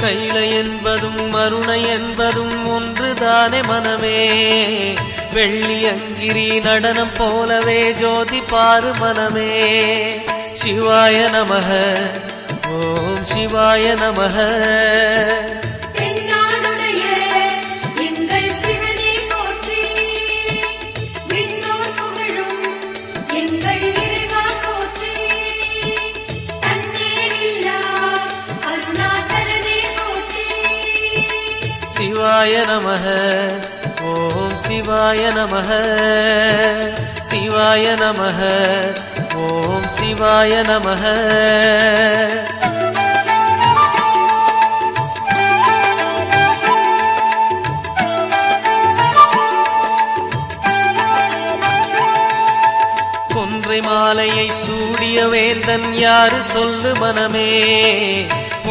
கைலை என்பதும் மருணை என்பதும் ஒன்றுதானே மனமே. வெள்ளியங்கிரி நடனம் போலவே ஜோதி பாரு மனமே. சிவாய நமக ஓம் சிவாய நமக. சிவாய நமக ஓம் சிவாய நமக. சிவாய நமக ஓம் சிவாய நமக. கொன்றை மாலையை சூடிய வேந்தன் யாரு சொல்லு மனமே.